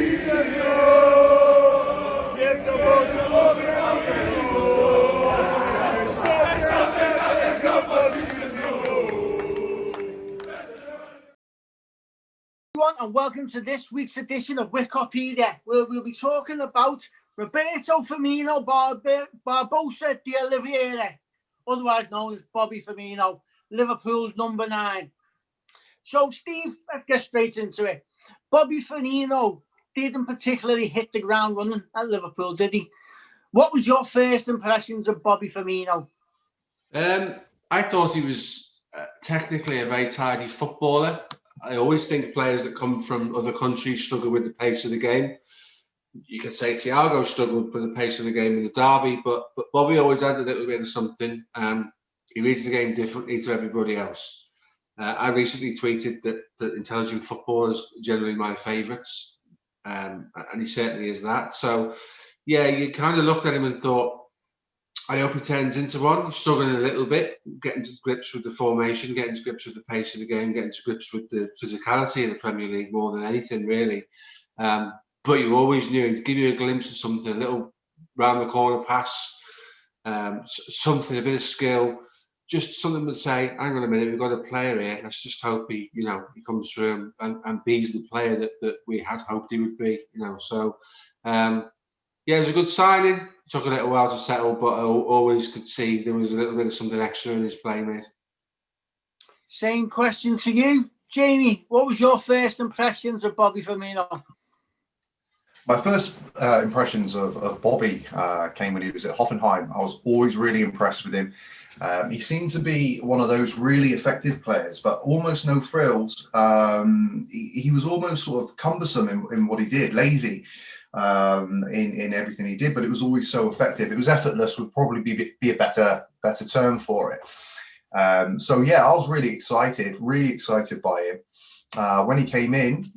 Everyone, and welcome to this week's edition of wiKOPedia, where we'll be talking about Roberto Firmino Barbosa de Oliveira, otherwise known as Bobby Firmino, Liverpool's number 9. So, Steve, let's get straight into it. Bobby Firmino didn't particularly hit the ground running at Liverpool, did he? What was your first impressions of Bobby Firmino? I thought he was technically a very tidy footballer. I always think players that come from other countries struggle with the pace of the game. You could say Thiago struggled with the pace of the game in the derby, but Bobby always had a little bit of something. He reads the game differently to everybody else. I recently tweeted that intelligent footballers are generally my favourites, and he certainly is that. So, yeah, you kind of looked at him and thought, I hope he turns into one. He's struggling a little bit, getting to grips with the formation, getting to grips with the pace of the game, getting to grips with the physicality of the Premier League more than anything, really. But you always knew he'd give you a glimpse of something, a little round the corner pass, something, a bit of skill, just something would say, hang on a minute, we've got a player here. Let's just hope he comes through and be's the player that we had hoped he would be, So, yeah, it was a good signing. It took a little while to settle, but I always could see there was a little bit of something extra in his play, mate. Same question to you, Jamie. What was your first impressions of Bobby Firmino? My first impressions of Bobby came when he was at Hoffenheim. I was always really impressed with him. He seemed to be one of those really effective players, but almost no frills. He was almost sort of cumbersome in what he did, lazy in everything he did, but it was always so effective. It was effortless would probably be a better term for it. So yeah, I was really excited by him. When he came in,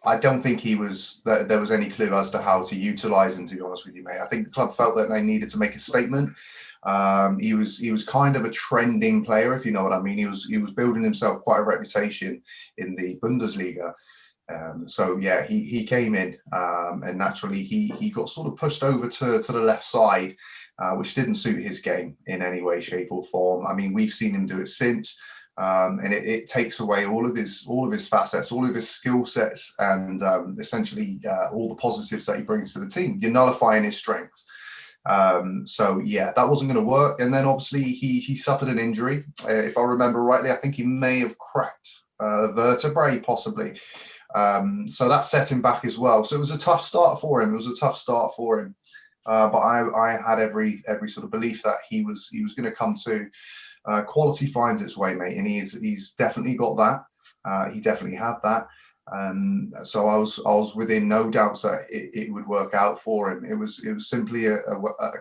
I don't think there was any clue as to how to utilise him, to be honest with you, mate. I think the club felt that they needed to make a statement. He was kind of a trending player, if you know what I mean. He was building himself quite a reputation in the Bundesliga. So yeah, he came in, and naturally he got sort of pushed over to the left side, which didn't suit his game in any way, shape, or form. I mean, we've seen him do it since. And it takes away all of his facets, all of his skill sets, and essentially all the positives that he brings to the team. You're nullifying his strengths. So yeah, that wasn't going to work. And then obviously he suffered an injury. If I remember rightly, I think he may have cracked a vertebrae possibly. So that set him back as well. So it was a tough start for him. But I had every sort of belief that he was going to come to. Quality finds its way, mate, and he's definitely got that. He definitely had that. So I was within no doubts that it would work out for him. It was simply a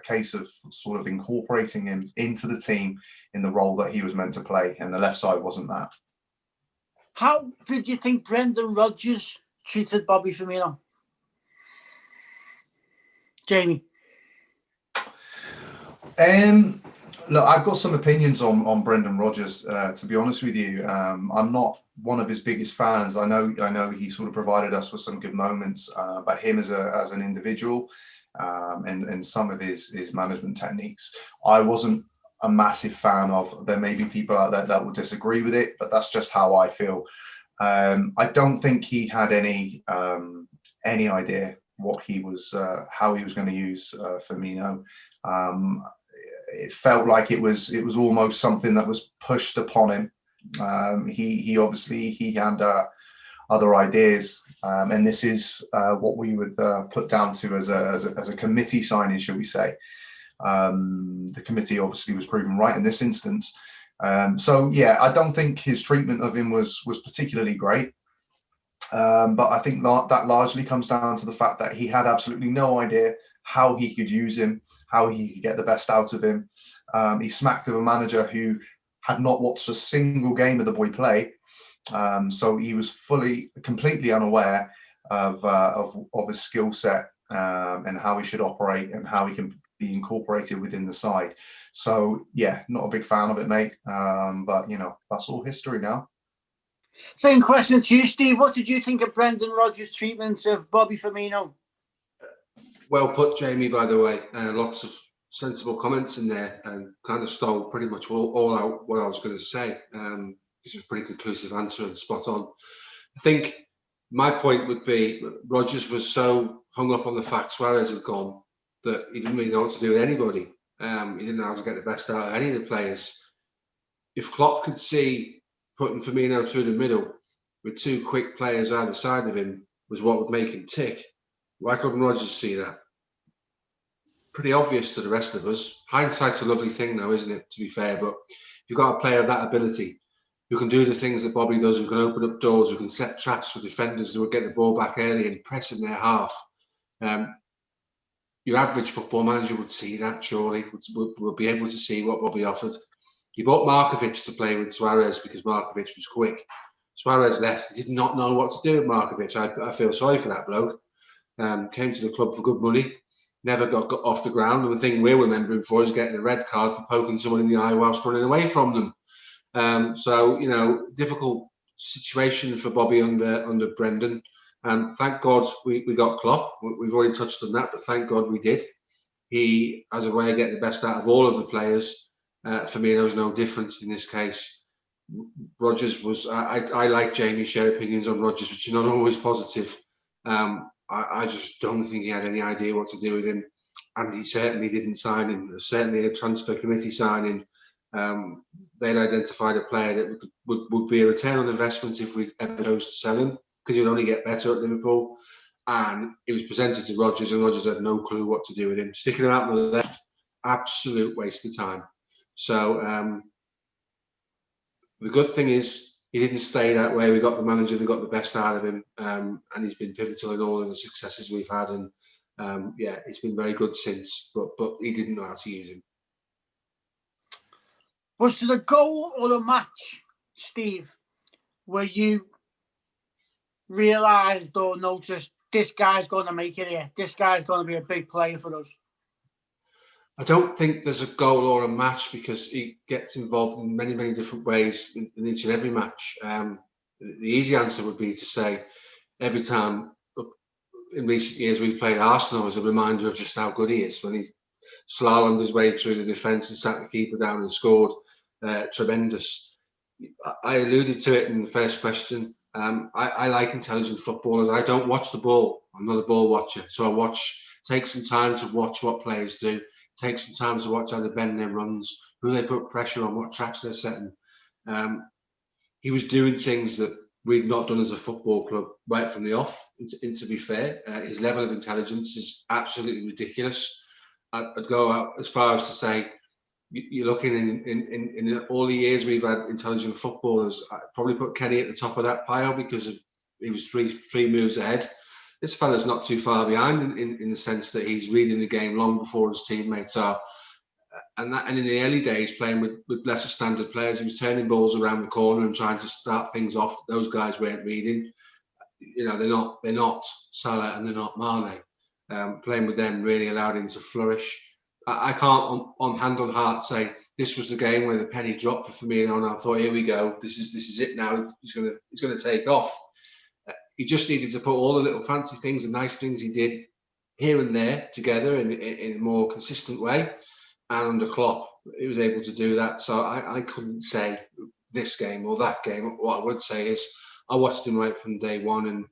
case of sort of incorporating him into the team in the role that he was meant to play, and the left side wasn't that. How did you think Brendan Rodgers treated Bobby Firmino? Jamie? Look, I've got some opinions on Brendan Rodgers, to be honest with you. I'm not one of his biggest fans. I know he sort of provided us with some good moments, but him as an individual, and some of his management techniques, I wasn't a massive fan of. There may be people out there that will disagree with it, but that's just how I feel. I don't think he had any idea what how he was going to use Firmino. It felt like it was almost something that was pushed upon him. He obviously had other ideas, and this is what we would put down to as a committee signing, shall we say. The committee obviously was proven right in this instance. So yeah, I don't think his treatment of him was particularly great. But I think that largely comes down to the fact that he had absolutely no idea how he could use him, how he could get the best out of him. He smacked of a manager who had not watched a single game of the boy play. So he was completely unaware of his skill set, and how he should operate and how he can be incorporated within the side. So yeah, not a big fan of it, mate. But that's all history now. Same question to you, Steve. What did you think of Brendan Rodgers' treatment of Bobby Firmino? Well put, Jamie, by the way. Lots of sensible comments in there and kind of stole pretty much all out what I was going to say. It's a pretty conclusive answer and spot on. I think my point would be Rodgers was so hung up on the fact Suarez had gone that he didn't really know what to do with anybody. He didn't know how to get the best out of any of the players. If Klopp could see putting Firmino through the middle with two quick players either side of him was what would make him tick, why couldn't Rodgers see that? Pretty obvious to the rest of us. Hindsight's a lovely thing now, isn't it, to be fair? But if you've got a player of that ability who can do the things that Bobby does, who can open up doors, who can set traps for defenders who will get the ball back early and press in their half, your average football manager would see that, surely, would be able to see what Bobby offered. He bought Markovic to play with Suarez because Markovic was quick. Suarez left. He did not know what to do with Markovic. I feel sorry for that bloke. Came to the club for good money, never got off the ground. And the thing we're remembering for is getting a red card for poking someone in the eye whilst running away from them. So, you know, difficult situation for Bobby under Brendan. And thank God we got Klopp. We've already touched on that, but thank God we did. He has a way of getting the best out of all of the players. Firmino's no different in this case. Rodgers was, I like Jamie's share opinions on Rodgers, which are not always positive. I just don't think he had any idea what to do with him. And he certainly didn't sign him. Certainly a transfer committee signing. They'd identified a player that would be a return on investment if we ever chose to sell him, because he would only get better at Liverpool. And it was presented to Rodgers, and Rodgers had no clue what to do with him. Sticking him out on the left, absolute waste of time. So the good thing is he didn't stay that way. We got the manager that got the best out of him, and he's been pivotal in all of the successes we've had. And yeah, it's been very good since. But he didn't know how to use him. Was there a goal or a match, Steve, where you realised or noticed this guy's going to make it here? This guy's going to be a big player for us. I don't think there's a goal or a match, because he gets involved in many, many different ways in each and every match. The easy answer would be to say every time in recent years we've played Arsenal as a reminder of just how good he is. When he slalomed his way through the defence and sat the keeper down and scored, tremendous. I alluded to it in the first question. I like intelligent footballers. I don't watch the ball. I'm not a ball watcher. So I take some time to watch what players do. Take some time to watch how they bend their runs, who they put pressure on, what traps they're setting. He was doing things that we'd not done as a football club right from the off. And to be fair, his level of intelligence is absolutely ridiculous. I'd go out as far as to say, you're looking in all the years we've had intelligent footballers, I'd probably put Kenny at the top of that pile, because he was three moves ahead. This fella's not too far behind in the sense that he's reading the game long before his teammates are. And in the early days, playing with lesser standard players, he was turning balls around the corner and trying to start things off that those guys weren't reading. You know, they're not Salah and they're not Mane. Playing with them really allowed him to flourish. I can't on hand on heart say this was the game where the penny dropped for Firmino and I thought, here we go, this is it now. He's gonna take off. He just needed to put all the little fancy things and nice things he did here and there together in a more consistent way. And under Klopp, he was able to do that. So I couldn't say this game or that game. What I would say is I watched him right from day one, and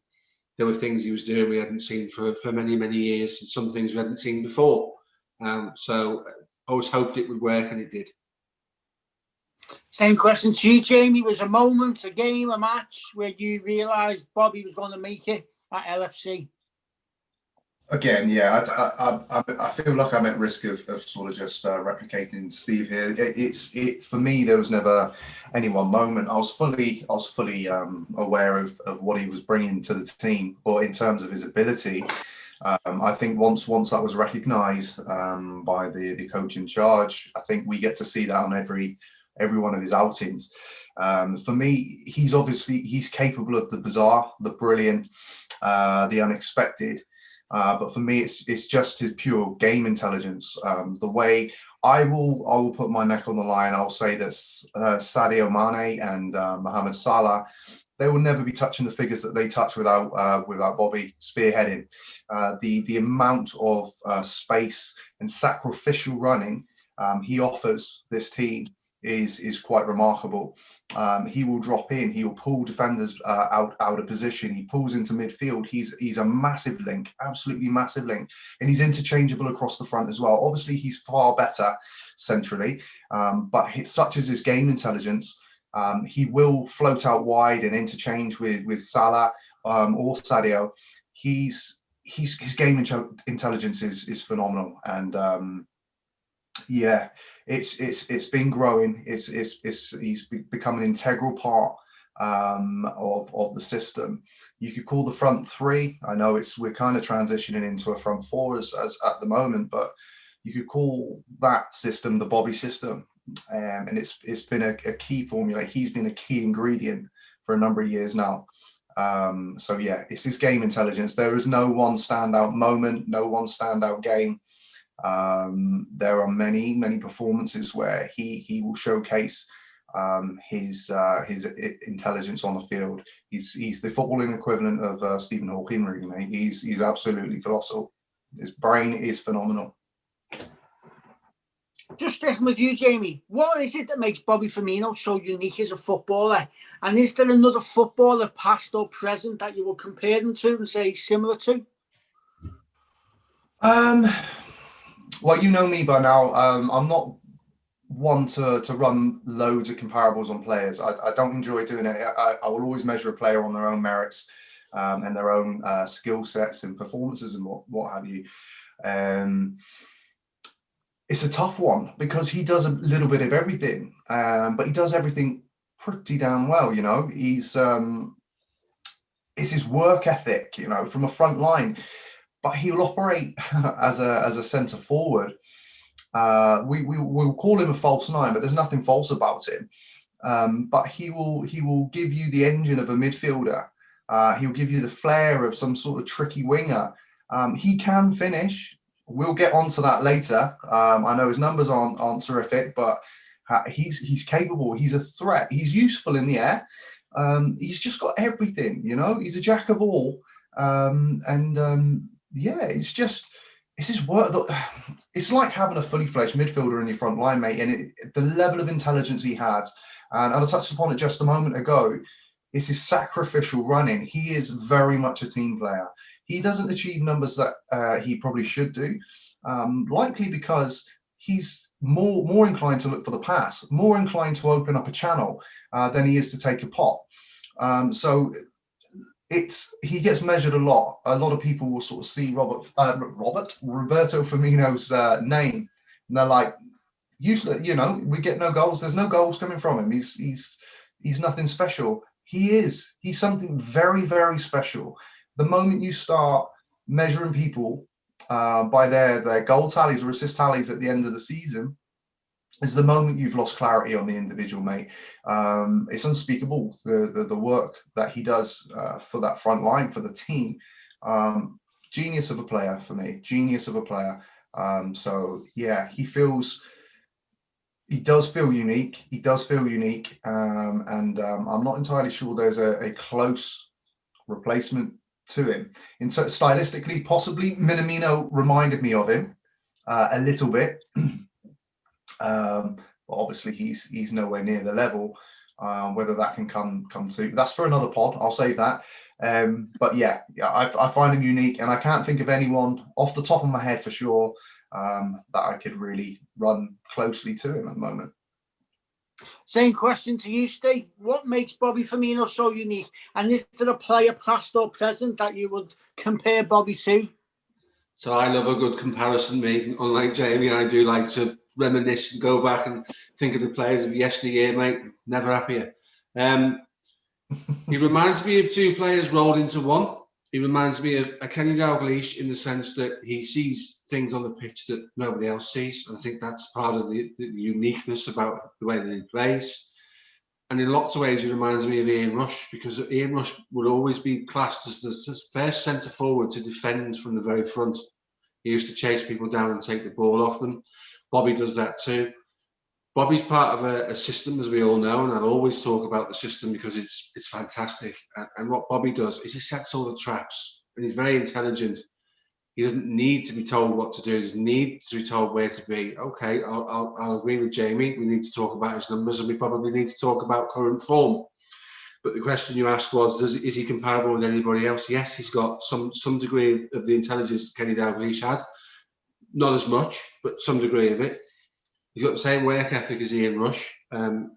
there were things he was doing we hadn't seen for many, many years, and some things we hadn't seen before. So I always hoped it would work, and it did. Same question to you, Jamie. Was a moment, a game, a match where you realised Bobby was going to make it at LFC? Again, yeah, I feel like I'm at risk of sort of just replicating Steve here. For me, there was never any one moment. I was fully aware of what he was bringing to the team, or in terms of his ability. I think once that was recognised by the coach in charge, I think we get to see that on every one of his outings. For me, he's capable of the bizarre, the brilliant, the unexpected. But for me, it's just his pure game intelligence. The way I will put my neck on the line, I'll say that Sadio Mane and Mohamed Salah they will never be touching the figures that they touch without Bobby spearheading. The amount of space and sacrificial running he offers this team is quite remarkable. He will drop in, he will pull defenders out of position, he pulls into midfield. He's a massive link, absolutely massive link, and he's interchangeable across the front as well. Obviously he's far better centrally, but such as his game intelligence, he will float out wide and interchange with Salah or Sadio. His game intelligence is phenomenal, and yeah, it's been growing. He's become an integral part of the system. You could call the front three. I know we're kind of transitioning into a front four as at the moment, but you could call that system the Bobby system. And it's been a key formula. He's been a key ingredient for a number of years now. So yeah, it's his game intelligence. There is no one standout moment, no one standout game. There are many performances where he will showcase his intelligence on the field. He's the footballing equivalent of Stephen Hawking, really, mate. He's absolutely colossal. His brain is phenomenal. Just sticking with you, Jamie, what is it that makes Bobby Firmino so unique as a footballer? And is there another footballer, past or present, that you will compare him to and say similar to? Well, you know me by now. I'm not one to run loads of comparables on players. I don't enjoy doing it. I will always measure a player on their own merits and their own skill sets and performances and what have you. It's a tough one because he does a little bit of everything, but he does everything pretty damn well. You know, it's his work ethic, you know, from a front line. But he will operate as a centre forward. We'll call him a false nine, but there's nothing false about him. But he will give you the engine of a midfielder. He'll give you the flair of some sort of tricky winger. He can finish. We'll get onto that later. I know his numbers aren't terrific, but he's capable. He's a threat. He's useful in the air. He's just got everything. You know, he's a jack of all. Yeah, it's his work. It's like having a fully fledged midfielder in your front line, mate. And the level of intelligence he had, and I touched upon it just a moment ago, is his sacrificial running. He is very much a team player. He doesn't achieve numbers that he probably should do, likely because he's more inclined to look for the pass, more inclined to open up a channel than he is to take a pot. So he gets measured a lot. A lot of people will sort of see Roberto Firmino's name, and they're like, usually, you know, we get no goals. There's no goals coming from him. He's nothing special. He's something very, very special. The moment you start measuring people by their goal tallies or assist tallies at the end of the season, is the moment you've lost clarity on the individual, mate. It's unspeakable, the work that he does for that front line, for the team. Genius of a player for me, genius of a player. So yeah, he does feel unique. He does feel unique. I'm not entirely sure there's a close replacement to him. Stylistically, possibly Minamino reminded me of him a little bit. But obviously he's nowhere near the level. Whether that can come to, that's for another pod. I'll save that. But yeah, I find him unique, and I can't think of anyone off the top of my head for sure that I could really run closely to him at the moment. Same question to you, Steve. What makes Bobby Firmino so unique? And is there a player, past or present, that you would compare Bobby to? So I love a good comparison, mate. Unlike Jamie, I do like to reminisce and go back and think of the players of yesteryear, mate. Never happier. He reminds me of two players rolled into one. He reminds me of a Kenny Dalglish in the sense that he sees things on the pitch that nobody else sees. And I think that's part of the uniqueness about the way that he plays. And in lots of ways, he reminds me of Ian Rush, because Ian Rush would always be classed as the first centre forward to defend from the very front. He used to chase people down and take the ball off them. Bobby does that too. Bobby's part of a system, as we all know, and I'll always talk about the system because it's fantastic. And what Bobby does is he sets all the traps, and he's very intelligent. He doesn't need to be told what to do. He doesn't need to be told where to be. Okay, I'll agree with Jamie. We need to talk about his numbers, and we probably need to talk about current form. But the question you asked was, is he comparable with anybody else? Yes, he's got some degree of the intelligence Kenny Dalglish had. Not as much, but some degree of it. He's got the same work ethic as Ian Rush. We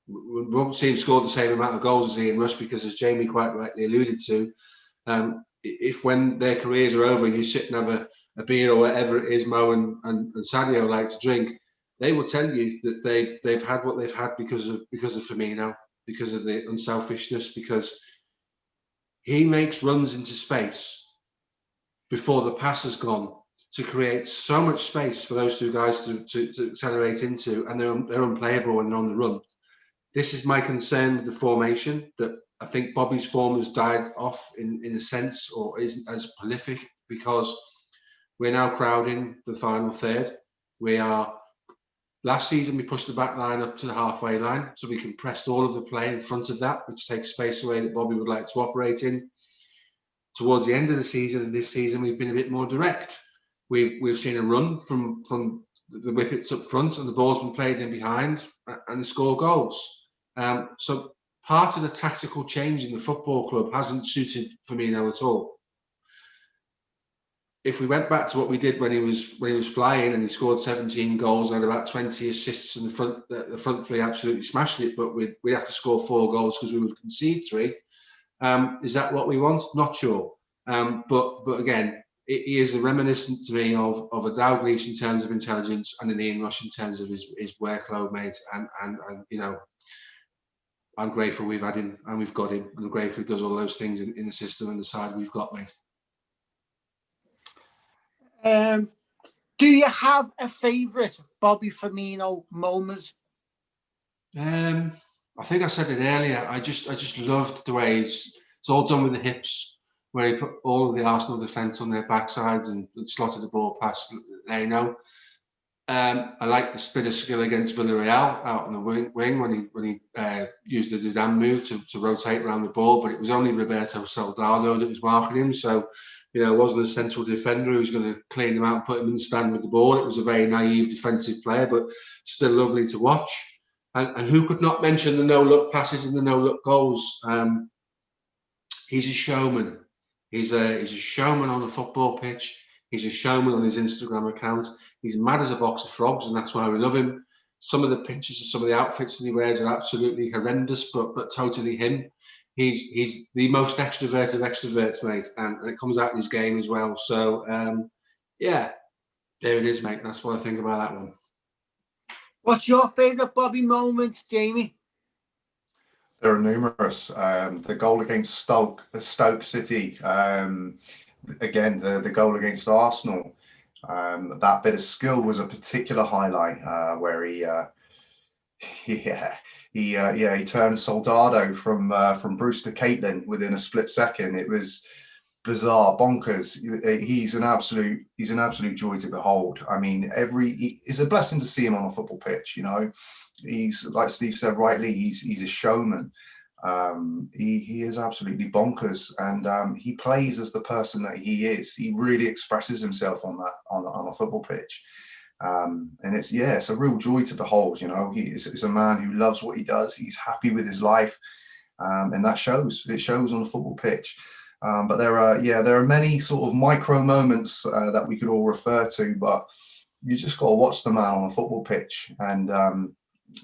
won't see him score the same amount of goals as Ian Rush because, as Jamie quite rightly alluded to, if when their careers are over, you sit and have a beer or whatever it is Mo and Sadio like to drink, they will tell you that they've had what they've had because of Firmino, because of the unselfishness, because he makes runs into space before the pass has gone to create so much space for those two guys to accelerate into, and they're unplayable when they're on the run. This is my concern with the formation, that I think Bobby's form has died off in a sense, or isn't as prolific, because we're now crowding the final third. Last season, we pushed the back line up to the halfway line, so we compressed all of the play in front of that, which takes space away that Bobby would like to operate in. Towards the end of the season, and this season, we've been a bit more direct. We've seen a run from the whippets up front, and the ball's been played in behind, and score goals. So part of the tactical change in the football club hasn't suited Firmino at all. If we went back to what we did when he was flying and he scored 17 goals and had about 20 assists, and the front three absolutely smashed it, but we'd have to score 4 goals because we would concede 3. Is that what we want? Not sure. But again, he is a reminiscent to me of a Dalglish in terms of intelligence and an Ian Rush in terms of his workload, mate. And you know, I'm grateful we've had him and we've got him, and I'm grateful he does all those things in the system and the side we've got, mate. Do you have a favourite Bobby Firmino moment? I think I said it earlier. I just loved the way it's all done with the hips, where he put all of the Arsenal defence on their backsides and slotted the ball past Leno. I like the bit of skill against Villarreal out on the wing when he used the Zidane move to rotate around the ball, but it was only Roberto Soldado that was marking him, so you know, it wasn't a central defender who was going to clean him out and put him in the stand with the ball. It was a very naive defensive player, but still lovely to watch. And who could not mention the no-look passes and the no-look goals? He's a showman. He's a showman on the football pitch. He's a showman on his Instagram account. He's mad as a box of frogs, and that's why we love him. Some of the pictures of some of the outfits that he wears are absolutely horrendous, but totally him. He's the most extrovert of extroverts, mate, and it comes out in his game as well. So, yeah, there it is, mate. That's what I think about that one. What's your favourite Bobby moment, Jamie? There are numerous. The goal against Stoke City. Again, the goal against Arsenal. That bit of skill was a particular highlight, where he turned Soldado from Bruce to Caitlin within a split second. It was bizarre, bonkers. He's an absolute joy to behold. I mean, it's a blessing to see him on a football pitch. You know, he's, like Steve said rightly, he's a showman. He is absolutely bonkers, and he plays as the person that he is. He really expresses himself on a football pitch. And it's a real joy to behold. You know, he's a man who loves what he does. He's happy with his life, and that shows. It shows on the football pitch. But there are many sort of micro moments that we could all refer to. But you just got to watch the man on a football pitch, and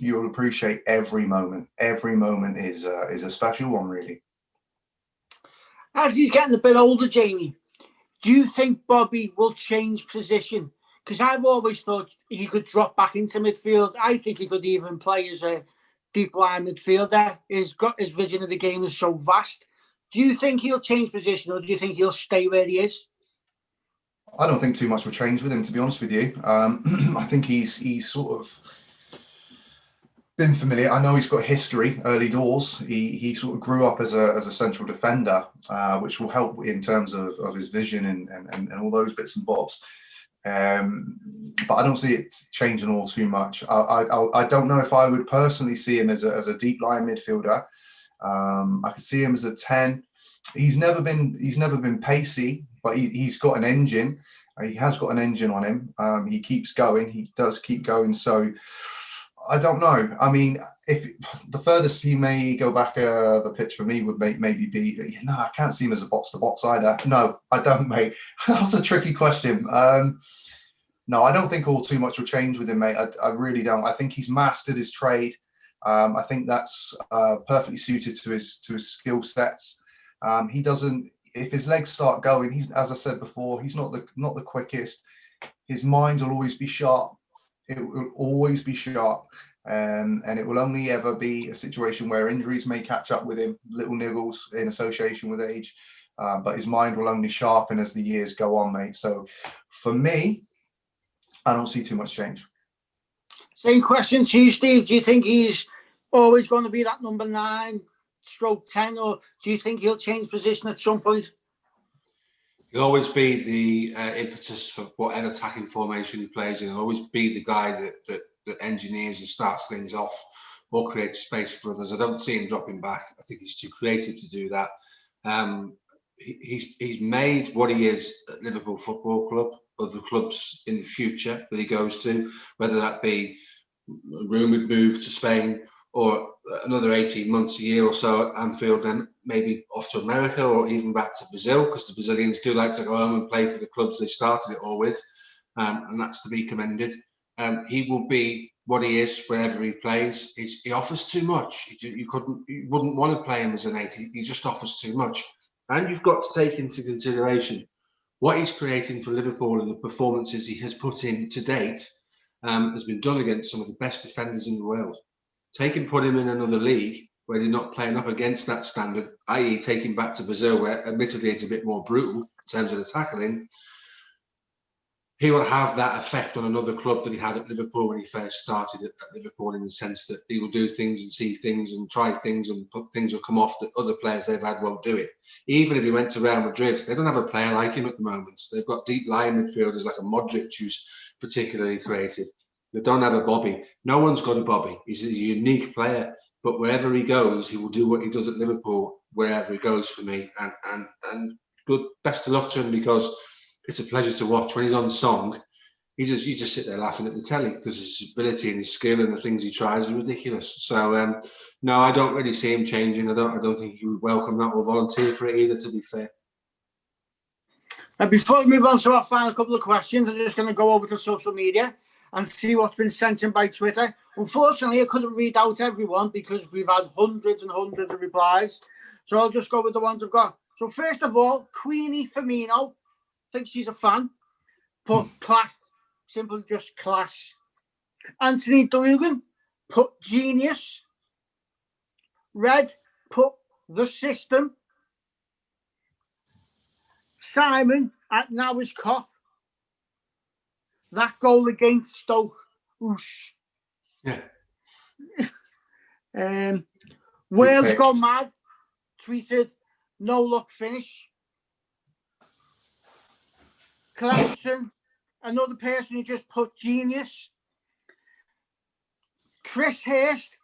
you'll appreciate every moment. Every moment is a special one, really. As he's getting a bit older, Jamie, do you think Bobby will change position? Because I've always thought he could drop back into midfield. I think he could even play as a deep line midfielder. His vision of the game is so vast. Do you think he'll change position, or do you think he'll stay where he is? I don't think too much will change with him, to be honest with you. I think he's sort of been familiar. I know he's got history early doors. He sort of grew up as a central defender, which will help in terms of his vision and all those bits and bobs. But I don't see it changing all too much. I don't know if I would personally see him as a deep line midfielder. I could see him as a 10. He's never been pacey, but he's got an engine. He has got an engine on him. He keeps going. He does keep going. So I don't know. I mean, if the furthest he may go back the pitch for me would maybe be, no, I can't see him as a box to box either. No, I don't, mate. That's a tricky question. No, I don't think all too much will change with him, mate. I really don't. I think he's mastered his trade. I think that's perfectly suited to his skill sets. He doesn't. If his legs start going, he's, as I said before, he's not the quickest. His mind will always be sharp. It will always be sharp, and it will only ever be a situation where injuries may catch up with him, little niggles in association with age. But his mind will only sharpen as the years go on, mate. So for me, I don't see too much change. Same question to you, Steve. Do you think he's always going to be that number 9/10, or do you think he'll change position at some point? He'll always be the impetus for whatever attacking formation he plays in. He'll always be the guy that engineers and starts things off or creates space for others. I don't see him dropping back. I think he's too creative to do that. He's made what he is at Liverpool Football Club, other clubs in the future that he goes to, whether that be a rumoured move to Spain or another 18 months, a year or so at Anfield, then maybe off to America or even back to Brazil, because the Brazilians do like to go home and play for the clubs they started it all with, and that's to be commended. He will be what he is wherever he plays. He offers too much. You wouldn't want to play him as an 8. He just offers too much. And you've got to take into consideration what he's creating for Liverpool and the performances he has put in to date has been done against some of the best defenders in the world. Put him in another league where they're not playing up against that standard, i.e. take him back to Brazil, where admittedly it's a bit more brutal in terms of the tackling. He will have that effect on another club that he had at Liverpool when he first started at Liverpool, in the sense that he will do things and see things and try things, and things will come off that other players they've had won't do it. Even if he went to Real Madrid, they don't have a player like him at the moment. They've got deep line midfielders like a Modric, who's particularly creative. They don't have a Bobby. No one's got a Bobby. He's a unique player, but wherever he goes, he will do what he does at Liverpool wherever he goes for me. And good, best of luck to him, because it's a pleasure to watch. When he's on song, you just sit there laughing at the telly, because his ability and his skill and the things he tries are ridiculous. So no, I don't really see him changing. I don't think he would welcome that or volunteer for it either, to be fair. And before we move on to our final couple of questions, I'm just going to go over to social media and see what's been sent in by Twitter. Unfortunately, I couldn't read out everyone because we've had hundreds and hundreds of replies. So I'll just go with the ones I've got. So first of all, Queenie Firmino thinks she's a fan. Put class, simply just class. Anthony Dugan put genius. Red put the system. Simon at Now is Cop. That goal against Stoke. Oosh. Yeah. Wales Go Mad tweeted, no luck finish. Clemson, another person who just put genius. Chris Hurst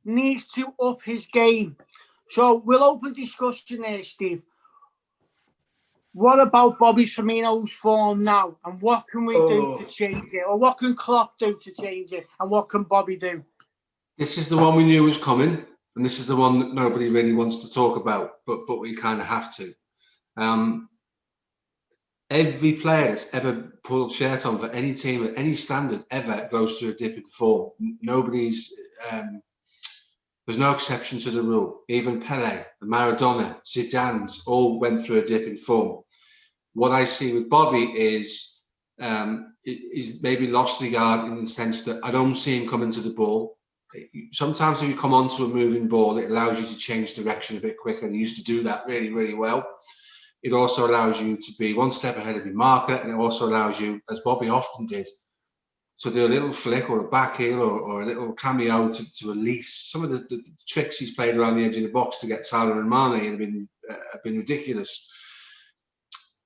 needs to up his game. So we'll open discussion there, Steve. What about Bobby Firmino's form now? And what can we do to change it? Or what can Klopp do to change it? And what can Bobby do? This is the one we knew was coming. And this is the one that nobody really wants to talk about. But we kind of have to. Every player that's ever pulled shirt on for any team at any standard ever goes through a dip in form. There's no exception to the rule. Even Pele, Maradona, Zidane's all went through a dip in form. What I see with Bobby is he's maybe lost regard, in the sense that I don't see him coming to the ball. Sometimes if you come onto a moving ball, it allows you to change direction a bit quicker. And he used to do that really, really well. It also allows you to be one step ahead of your marker, and it also allows you, as Bobby often did, to do a little flick or a back heel or a little cameo to release. Some of the tricks he's played around the edge of the box to get Salah and Mane have been ridiculous.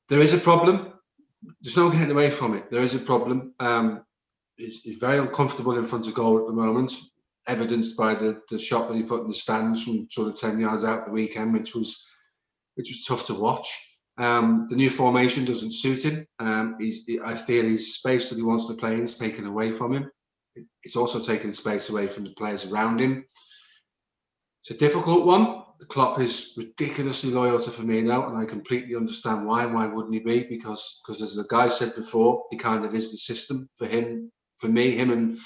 There is a problem there's no getting away from it. There is a problem. He's very uncomfortable in front of goal at the moment, evidenced by the shot that he put in the stands from sort of 10 yards out the weekend, which was tough to watch. The new formation doesn't suit him. I feel his space that he wants to play in is taken away from him. It's also taken space away from the players around him. It's a difficult one. The Klopp is ridiculously loyal to Firmino, and I completely understand why. Why wouldn't he be? Because as the guy said before, he kind of is the system for him. For me, him and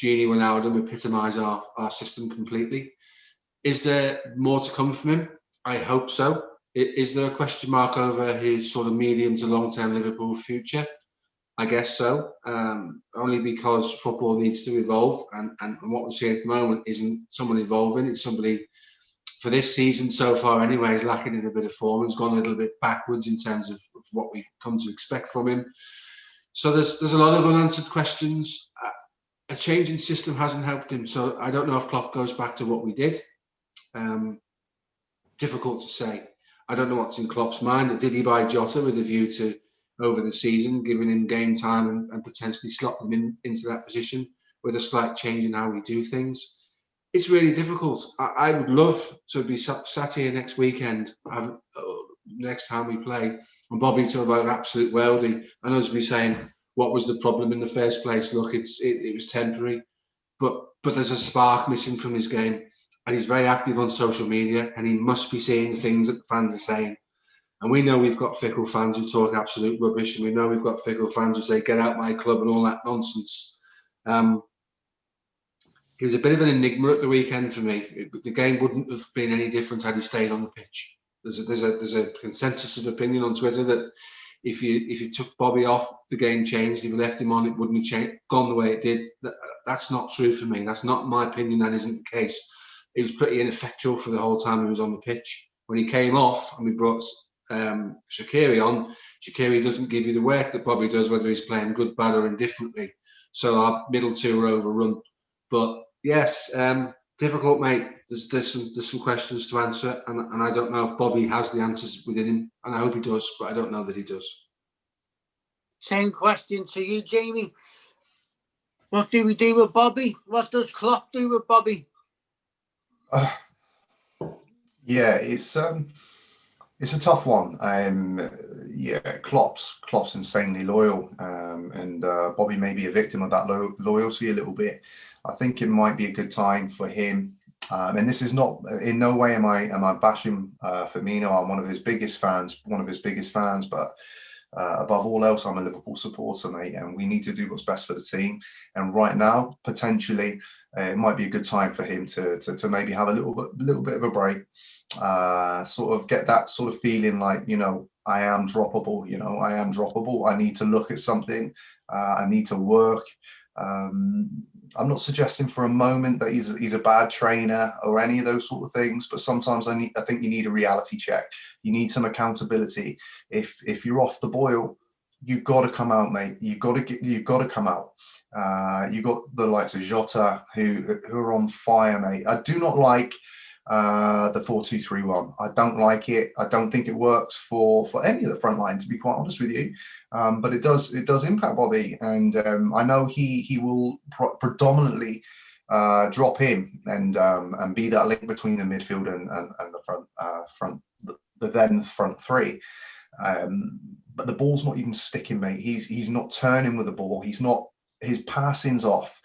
Gini Wijnaldum epitomise our system completely. Is there more to come from him? I hope so. Is there a question mark over his sort of medium to long-term Liverpool future? I guess so. Only because football needs to evolve, and what we're seeing at the moment isn't someone evolving. It's somebody, for this season so far anyway, is lacking in a bit of form. He's gone a little bit backwards in terms of what we come to expect from him. So there's a lot of unanswered questions. A change in system hasn't helped him. So I don't know if Klopp goes back to what we did. Difficult to say. I don't know what's in Klopp's mind. Did he buy Jota with a view to, over the season, giving him game time and potentially slotting him into that position with a slight change in how we do things? It's really difficult. I would love to be sat here next weekend, next time we play, and Bobby talk about an absolute worldie, and us be saying, what was the problem in the first place? Look, it was temporary, but there's a spark missing from his game. And he's very active on social media, and he must be seeing the things that the fans are saying. And we know we've got fickle fans who talk absolute rubbish, and we know we've got fickle fans who say, get out my club and all that nonsense. He was a bit of an enigma at the weekend for me. The game wouldn't have been any different had he stayed on the pitch. There's a consensus of opinion on Twitter that if you took Bobby off, the game changed. If you left him on, it wouldn't have gone the way it did. That's not true for me. That's not my opinion. That isn't the case. He was pretty ineffectual for the whole time he was on the pitch. When he came off and we brought Shaqiri on, Shaqiri doesn't give you the work that Bobby does, whether he's playing good, bad or indifferently. So our middle two were overrun. But yes, difficult, mate. There's some questions to answer, and I don't know if Bobby has the answers within him, and I hope he does, but I don't know that he does. Same question to you, Jamie. What do we do with Bobby? What does Klopp do with Bobby? Yeah, it's a tough one. Yeah, Klopp's insanely loyal, and Bobby may be a victim of that loyalty a little bit. I think it might be a good time for him. And this is not, in no way am I bashing Firmino. I'm one of his biggest fans, but above all else, I'm a Liverpool supporter, mate, and we need to do what's best for the team. And right now, potentially, it might be a good time for him to maybe have a little bit of a break, sort of get that sort of feeling like, I am droppable. I need to look at something. I need to work. I'm not suggesting for a moment that he's a bad trainer or any of those sort of things, but sometimes I think you need a reality check. You need some accountability. If you're off the boil, you've got to come out, mate. You've got to come out. You've got the likes of Jota who are on fire, mate. I do not like the 4-2-3-1. I don't like it. I don't think it works for any of the front line, to be quite honest with you. But it does impact Bobby, and I know he will predominantly drop in and be that link between the midfield and the front three. But the ball's not even sticking, mate. He's not turning with the ball. His passing's off.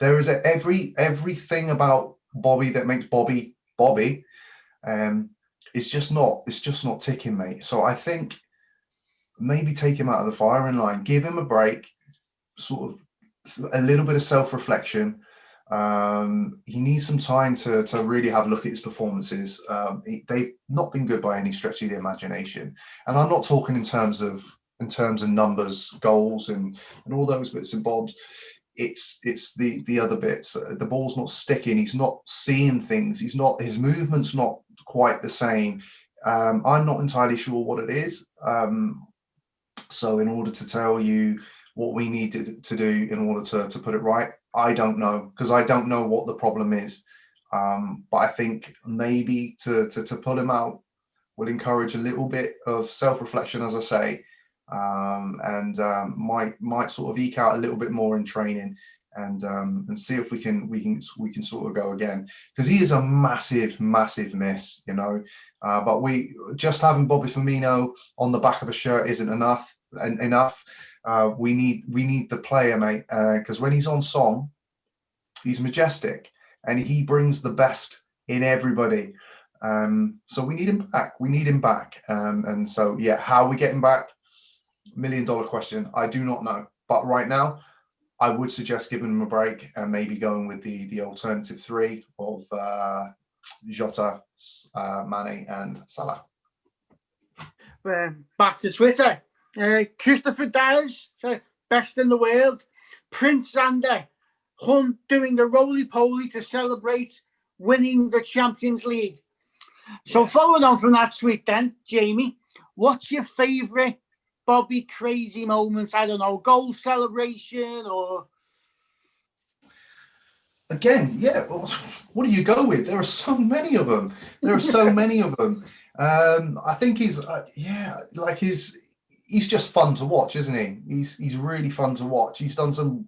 There is everything about Bobby that makes Bobby. It's just not ticking, mate. So I think maybe take him out of the firing line, give him a break, sort of a little bit of self-reflection. He needs some time to really have a look at his performances. They've not been good by any stretch of the imagination, and I'm not talking in terms of numbers, goals, and all those bits and bobs. It's the other bits. The ball's not sticking. He's not seeing things. His movement's not quite the same. I'm not entirely sure what it is. So in order to tell you what we need to do in order to put it right, I don't know, because I don't know what the problem is. But I think maybe to pull him out will encourage a little bit of self-reflection, as I say, and might sort of eke out a little bit more in training, and see if we can sort of go again, because he is a massive miss, you know. But we just having Bobby Firmino on the back of a shirt isn't enough. We need the player, mate, because when he's on song, he's majestic and he brings the best in everybody. So we need him back. And so, yeah, how are we getting back? $1 million question. I do not know. But right now, I would suggest giving him a break and maybe going with the alternative three of Jota, Mane and Salah. Back to Twitter. Christopher Dyers, best in the world. Prince Zander, Hunt doing the roly-poly to celebrate winning the Champions League. So following on from that tweet then, Jamie, what's your favourite Bobby crazy moments? I don't know, goal celebration or... Again, yeah, what do you go with? There are so many of them. I think he's just fun to watch, isn't he? He's really fun to watch. He's done some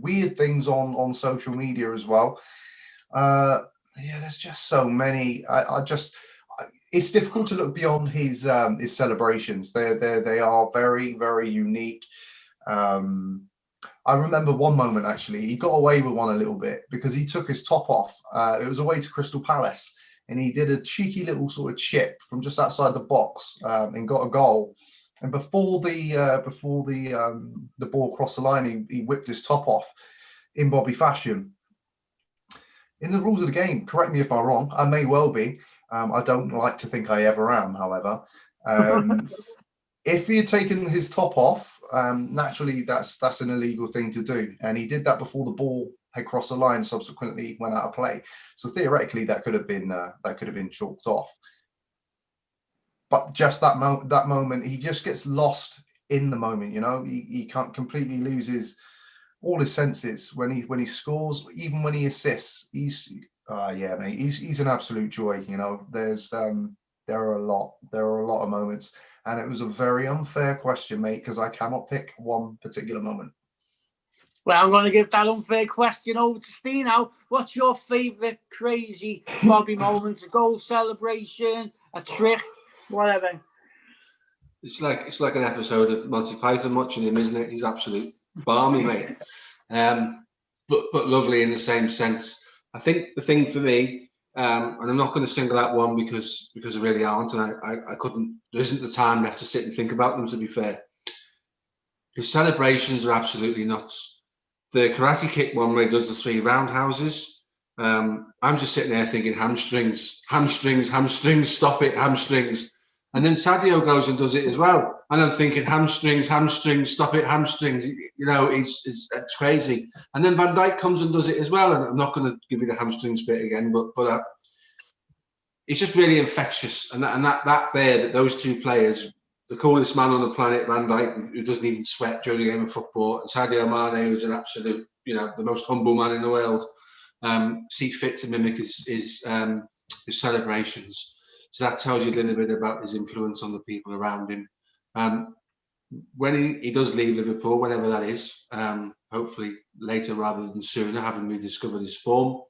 weird things on social media as well. There's just so many. It's difficult to look beyond his celebrations. They are very, very unique. I remember one moment, actually, he got away with one a little bit because he took his top off. It was away to Crystal Palace, and he did a cheeky little sort of chip from just outside the box and got a goal. And before the ball crossed the line, he whipped his top off in Bobby fashion. In the rules of the game, correct me if I'm wrong, I may well be. I don't like to think I ever am, however. If he had taken his top off, naturally that's an illegal thing to do, and he did that before the ball had crossed the line. Subsequently, went out of play. So theoretically, that could have been chalked off. But just that moment, he just gets lost in the moment. You know, he can't completely loses all his senses when he scores, even when he assists. He's mate, he's an absolute joy. You know, there are a lot of moments. And it was a very unfair question, mate, because I cannot pick one particular moment. Well, I'm going to give that unfair question over to Steve now. What's your favourite crazy Bobby moment? A goal celebration, a trick, whatever. It's like an episode of Monty Python watching him, isn't it? He's absolute balmy, mate. But lovely in the same sense. I think the thing for me, and I'm not going to single out one because I really aren't, and I couldn't. There isn't the time left to sit and think about them, to be fair. His celebrations are absolutely nuts. The Karate Kick one where he does the 3 roundhouses. I'm just sitting there thinking hamstrings, stop it, hamstrings. And then Sadio goes and does it as well. And I'm thinking hamstrings, stop it, hamstrings. You know, it's crazy. And then Van Dijk comes and does it as well. And I'm not going to give you the hamstrings bit again, but it's just really infectious. And those two players, the coolest man on the planet, Van Dijk, who doesn't even sweat during a game of football, and Sadio Mane, who's an absolute, the most humble man in the world, see fit to mimic his celebrations. So that tells you a little bit about his influence on the people around him. When he does leave Liverpool, whenever that is, hopefully later rather than sooner, having rediscovered his form,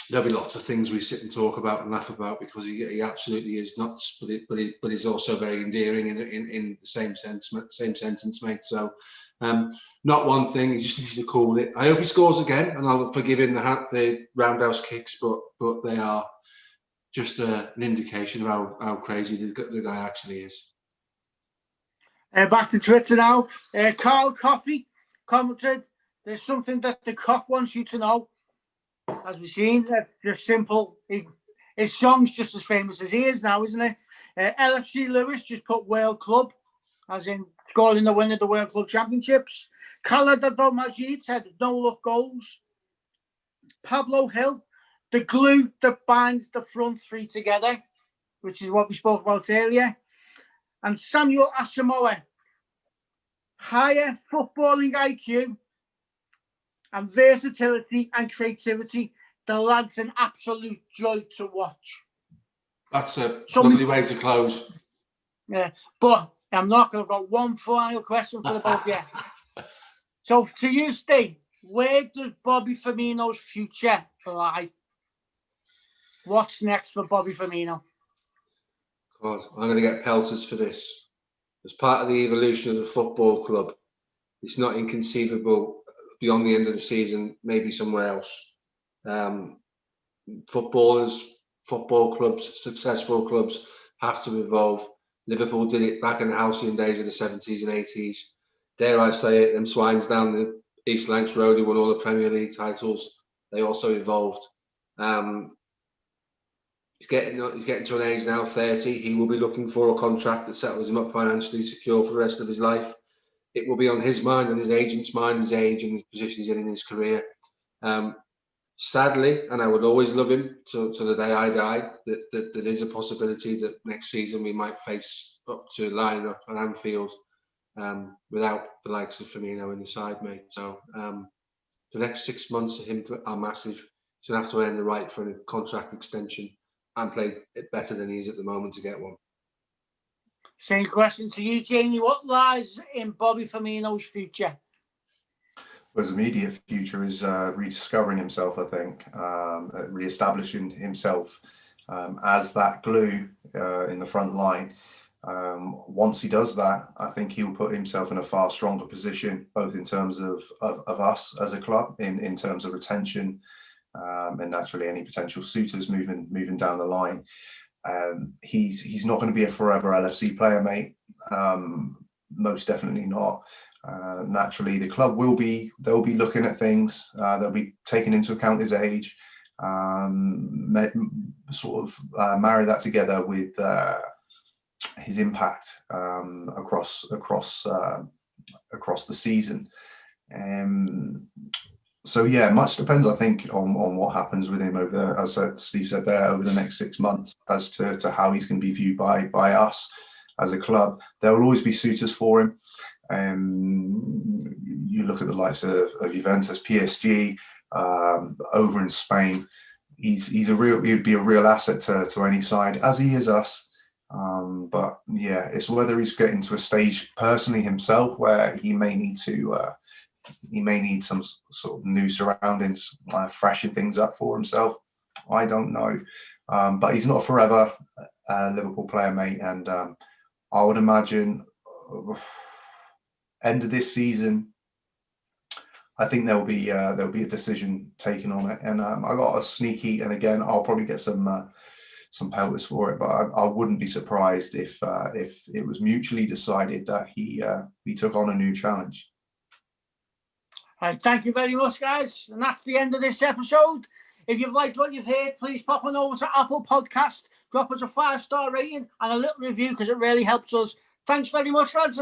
there'll be lots of things we sit and talk about and laugh about, because he absolutely is nuts, but he's also very endearing in the same sentence, mate. So not one thing. He just needs to call it. I hope he scores again, and I'll forgive him the roundhouse kicks, but they are just an indication of how crazy the guy actually is. Back to Twitter now. Carl Coffey commented, "There's something that the cock wants you to know." As we've seen, just simple. His song's just as famous as he is now, isn't it? LFC Lewis just put World Club, as in scoring the win of the World Club Championships. Khaled Abdul-Majid said no-look goals. Pablo Hill, the glue that binds the front three together, which is what we spoke about earlier. And Samuel Asamoah, higher footballing IQ and versatility and creativity. The lad's an absolute joy to watch. That's a lovely way to close. Yeah, but I'm not going to got one final question for the both of you. So to you, Steve, where does Bobby Firmino's future lie? What's next for Bobby Firmino? God, I'm going to get pelters for this. As part of the evolution of the football club, it's not inconceivable beyond the end of the season, maybe somewhere else. Footballers, football clubs, successful clubs have to evolve. Liverpool did it back in the halcyon days of the 70s and 80s. Dare I say it, them swines down the East Lancs Road who won all the Premier League titles, they also evolved. He's getting to an age now, 30. He will be looking for a contract that settles him up financially secure for the rest of his life. It will be on his mind and his agent's mind, his age and his position he's in his career. Sadly, and I would always love him to the day I die, that there is a possibility that next season we might face up to lining up at Anfield without the likes of Firmino in the side, mate. So the next 6 months of him are massive. He's going to have to earn the right for a contract extension and play it better than he is at the moment to get one. Same question to you, Jamie. What lies in Bobby Firmino's future? Well, his immediate future is rediscovering himself, I think, re-establishing himself as that glue in the front line. Once he does that, I think he'll put himself in a far stronger position, both in terms of us as a club, in terms of retention, and naturally any potential suitors moving down the line. He's not going to be a forever LFC player, mate. Most definitely not. Naturally, the club they'll be looking at things. They'll be taking into account his age, marry that together with his impact across the season. So yeah, much depends, I think, on what happens with him over, as Steve said there, over the next 6 months as to how he's going to be viewed by us as a club. There will always be suitors for him. You look at the likes of Juventus, PSG, over in Spain. He'd be a real asset to any side, as he is us. But yeah, it's whether he's getting to a stage personally himself where he may need some sort of new surroundings, freshen things up for himself. I don't know, but he's not a forever Liverpool player, mate. And I would imagine end of this season, I think there'll be a decision taken on it. And I got a sneaky, and again, I'll probably get some pelters for it, but I wouldn't be surprised if it was mutually decided that he took on a new challenge. All right, thank you very much, guys. And that's the end of this episode. If you've liked what you've heard, please pop on over to Apple Podcast, drop us a 5-star rating and a little review because it really helps us. Thanks very much, lads.